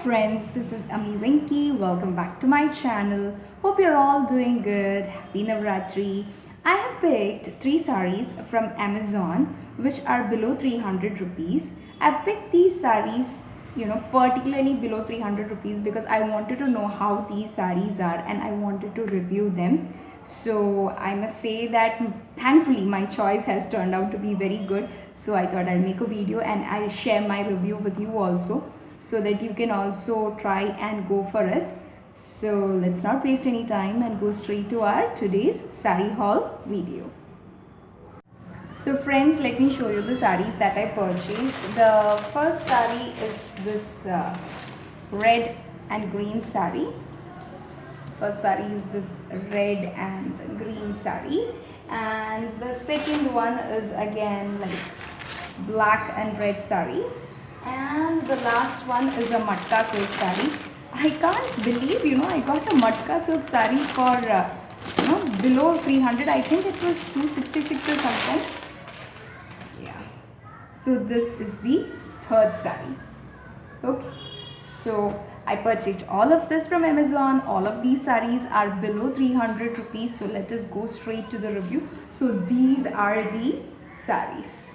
friends, this is Ami Winky. Welcome back to my channel. Hope you're all doing good. Happy Navratri. I have picked 3 saris from Amazon which are below 300 rupees. I picked these saris particularly below 300 rupees because I wanted to know how these saris are and I wanted to review them. So I must say that thankfully my choice has turned out to be very good. So I thought I'll make a video and I'll share my review with you also, so that you can also try and go for it. So let's not waste any time and go straight to our today's sari haul video. So friends, let me show you the saris that I purchased. The first sari is this red and green sari. First sari is this red and green sari, and the second one is again like black and red sari, and the last one is a matka silk sari. I can't believe I got a matka silk sari for below 300. I think it was 266 or something. Yeah. So this is the third sari. Okay. So I purchased all of this from Amazon. All of these saris are below 300 rupees. So let us go straight to the review. So these are the saris.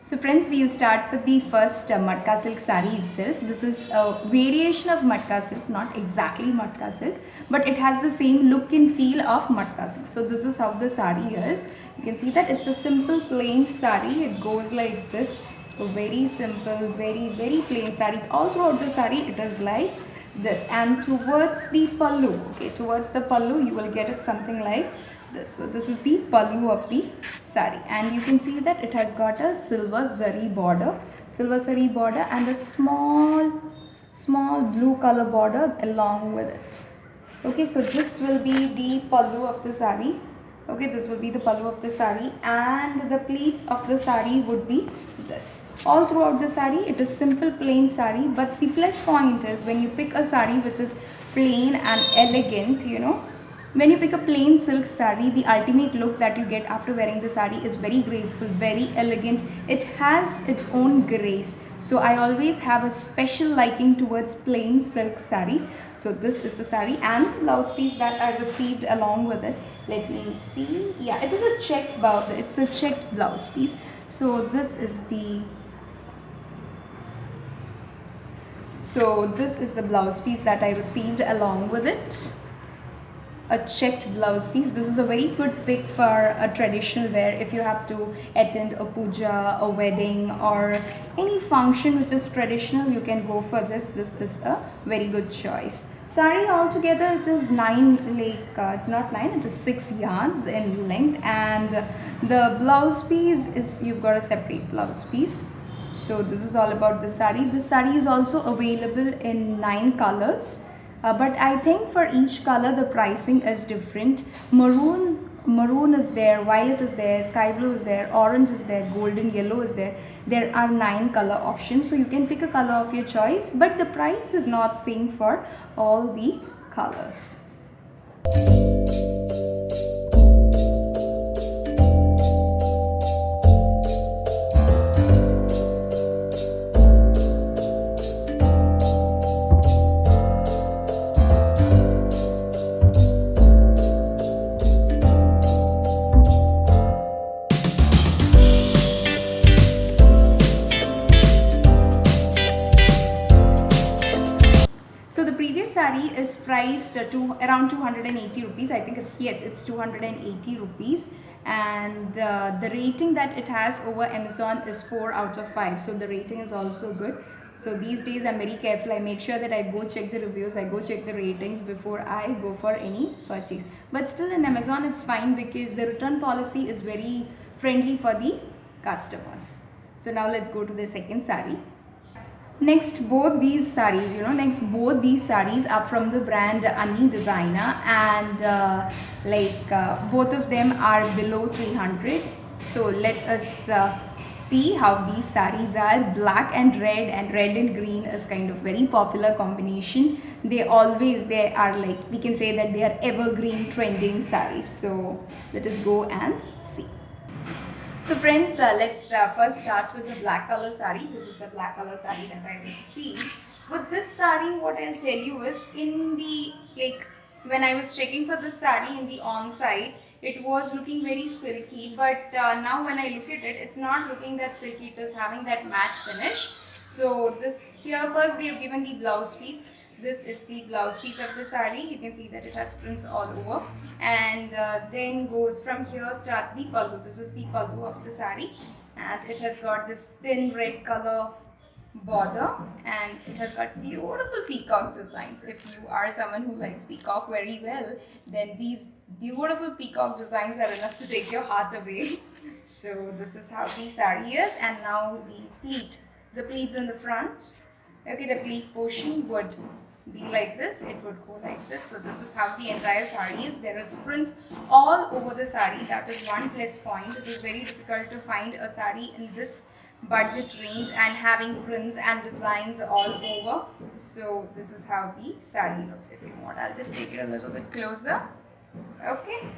So friends, we'll start with the first matka silk sari itself. This is a variation of matka silk, not exactly matka silk, but it has the same look and feel of matka silk. So this is how the sari is. You can see that it's a simple plain sari. It goes like this. A very simple, very plain sari. All throughout the sari it is like this, and towards the pallu, towards the pallu you will get it something like this. So this is the pallu of the sari, and you can see that it has got a silver zari border, and a small blue color border along with it. Okay, so this will be the pallu of the sari. Okay, this will be the pallu of the sari, and the pleats of the sari would be this. All throughout the sari it is simple plain sari, but the plus point is when you pick a sari which is plain and elegant, when you pick a plain silk sari, the ultimate look that you get after wearing the sari is very graceful, very elegant. It has its own grace. So I always have a special liking towards plain silk saris. So this is the sari and the blouse piece that I received along with it. Let me see. Yeah, it is a checked blouse. It's a checked blouse piece. So this is the blouse piece that I received along with it. A checked blouse piece. This is a very good pick for a traditional wear if you have to attend a puja, a wedding, or any function which is traditional. You can go for this. This is a very good choice. Sari altogether it is 9, it's not 9, it is 6 yards in length, and the blouse piece is, you've got a separate blouse piece. So this is all about the sari. This sari is also available in 9 colors. But I think for each color the pricing is different. Maroon is there, violet is there, sky blue is there, orange is there, golden yellow is there. There are 9 color options, so you can pick a color of your choice, but the price is not same for all the colors. Sari is priced to around 280 rupees. I think it's 280 rupees, and the rating that it has over Amazon is 4 out of 5. So the rating is also good. So these days I'm very careful. I make sure that I go check the reviews, I go check the ratings before I go for any purchase. But still in Amazon it's fine because the return policy is very friendly for the customers. So now let's go to the second sari. Next, both these saris are from the brand Ani Designer, and both of them are below 300. So let us see how these saris are. Black and red and green is kind of very popular combination. They are like, we can say that they are evergreen trending saris. So let us go and see. So friends, let's first start with the black color sari. This is the black color sari that I received. With this sari, what I'll tell you is, in the like when I was checking for this sari in the on side, it was looking very silky, but now when I look at it, it's not looking that silky. It is having that matte finish. So this here, first they have given the blouse piece. This is the blouse piece of the sari. You can see that it has prints all over, and then goes from here, starts the pallu. This is the pallu of the sari, and it has got this thin red color border, and it has got beautiful peacock designs. If you are someone who likes peacock very well, then these beautiful peacock designs are enough to take your heart away. So this is how the sari is, and now the pleats in the front. Okay, the pleat portion would be like this, it would go like this. So this is how the entire sari is. There is prints all over the sari. That is one plus point. It is very difficult to find a sari in this budget range and having prints and designs all over. So this is how the sari looks. If you want, I'll just take it a little bit closer. Okay.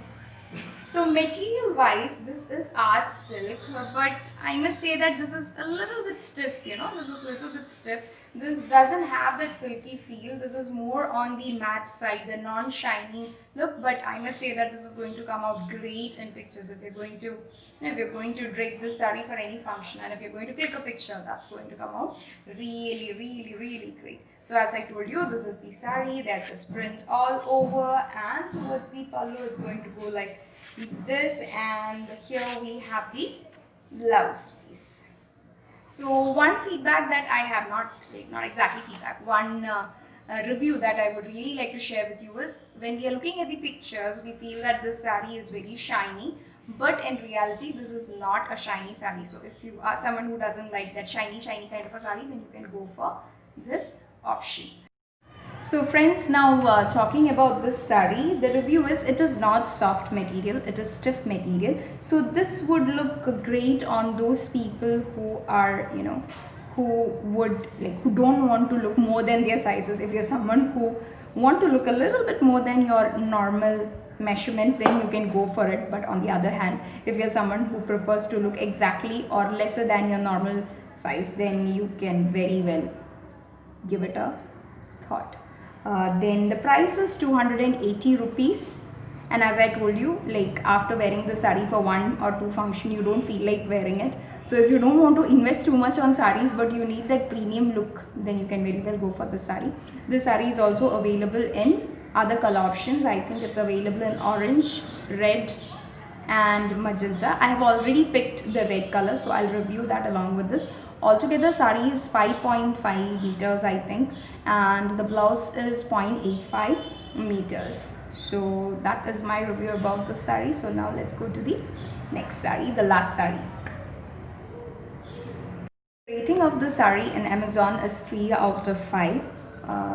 So material wise, this is art silk, but I must say that this is a little bit stiff, this is a little bit stiff. This doesn't have that silky feel. This is more on the matte side, the non-shiny look, but I must say that this is going to come out great in pictures. If you're going to, if you're going to drape this saree for any function, and if you're going to click a picture, that's going to come out really, really, really great. So as I told you, this is the saree. There's this print all over, and towards the pallu, it's going to go like this, and here we have the blouse piece. So one feedback that I have, not exactly feedback, one review that I would really like to share with you is, when we are looking at the pictures, we feel that this saree is very shiny, but in reality this is not a shiny saree. So if you are someone who doesn't like that shiny kind of a saree, then you can go for this option. So friends, now talking about this sari, the review is, it is not soft material, it is stiff material. So this would look great on those people who are, who don't want to look more than their sizes. If you're someone who want to look a little bit more than your normal measurement, then you can go for it. But on the other hand, if you're someone who prefers to look exactly or lesser than your normal size, then you can very well give it a thought. Then the price is 280 rupees, and as I told you, like after wearing the sari for one or two function, you don't feel like wearing it. So if you don't want to invest too much on saris but you need that premium look, then you can very well go for the sari. This sari is also available in other color options. I think it's available in orange, red and magenta. I have already picked the red color, so I'll review that along with this. Altogether sari is 5.5 meters I think, and the blouse is 0.85 meters. So that is my review about the sari. So now let's go to the next sari, the last sari. Rating of the sari in Amazon is 3 out of 5.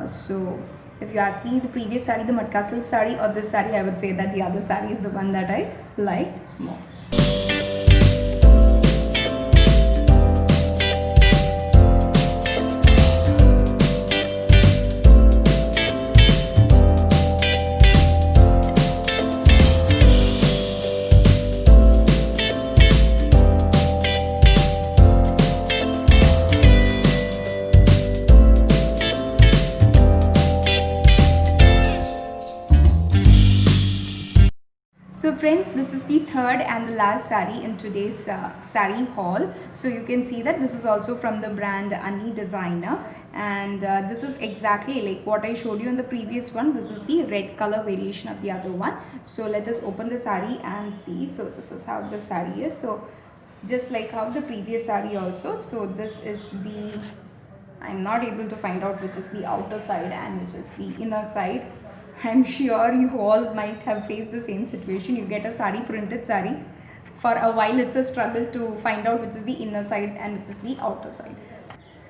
So if you ask me, the previous sari, the matka silk sari, or this sari, I would say that the other sari is the one that I liked more. So friends, this is the third and the last sari in today's sari haul. So you can see that this is also from the brand Ani Designer, and this is exactly like what I showed you in the previous one. This is the red color variation of the other one. So let us open the sari and see. So this is how the sari is. So just like how the previous sari also. So this is the, I'm not able to find out which is the outer side and which is the inner side. I'm sure you all might have faced the same situation. You get a sari, printed sari. For a while it's a struggle to find out which is the inner side and which is the outer side.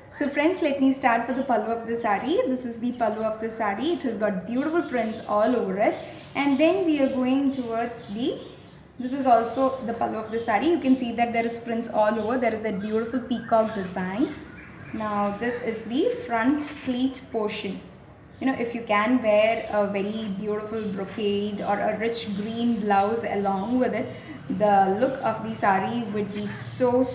So friends, let me start with the pallu of the sari. This is the pallu of the sari. It has got beautiful prints all over it. And then we are going towards the, this is also the pallu of the sari. You can see that there is prints all over. There is that beautiful peacock design. Now this is the front pleat portion. If you can wear a very beautiful brocade or a rich green blouse along with it, the look of the sari would be so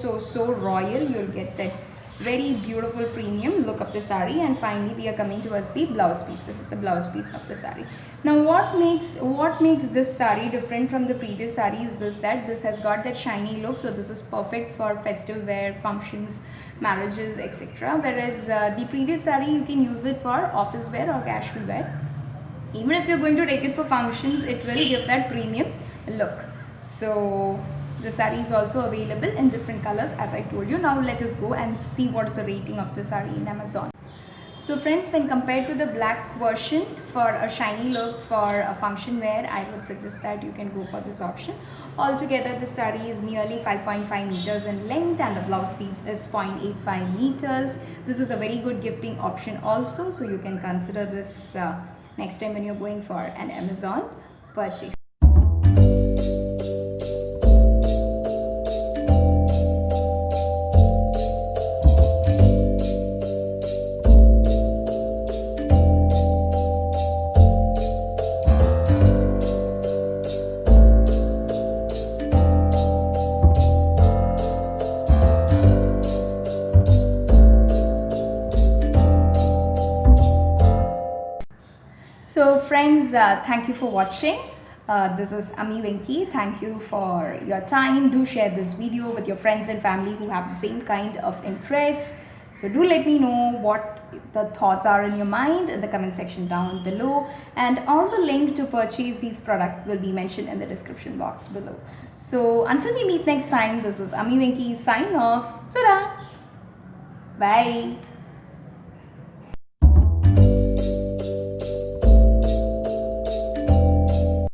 royal. You'll get that Very beautiful premium look of the sari. And finally we are coming towards the blouse piece. This is the blouse piece of the sari. Now what makes this sari different from the previous sari is this, that this has got that shiny look. So this is perfect for festive wear, functions, marriages, etc. Whereas the previous sari you can use it for office wear or casual wear. Even if you're going to take it for functions, it will give that premium look. So the sari is also available in different colors, as I told you. Now let us go and see what is the rating of the sari in Amazon. So friends, when compared to the black version for a shiny look for a function wear, I would suggest that you can go for this option. Altogether, the sari is nearly 5.5 meters in length and the blouse piece is 0.85 meters. This is a very good gifting option also, so you can consider this next time when you're going for an Amazon purchase. So friends, thank you for watching. This is Ami Venki. Thank you for your time. Do share this video with your friends and family who have the same kind of interest. So do let me know what the thoughts are in your mind in the comment section down below. And all the link to purchase these products will be mentioned in the description box below. So until we meet next time, this is Ami Venki signing off. Ta-da! Bye!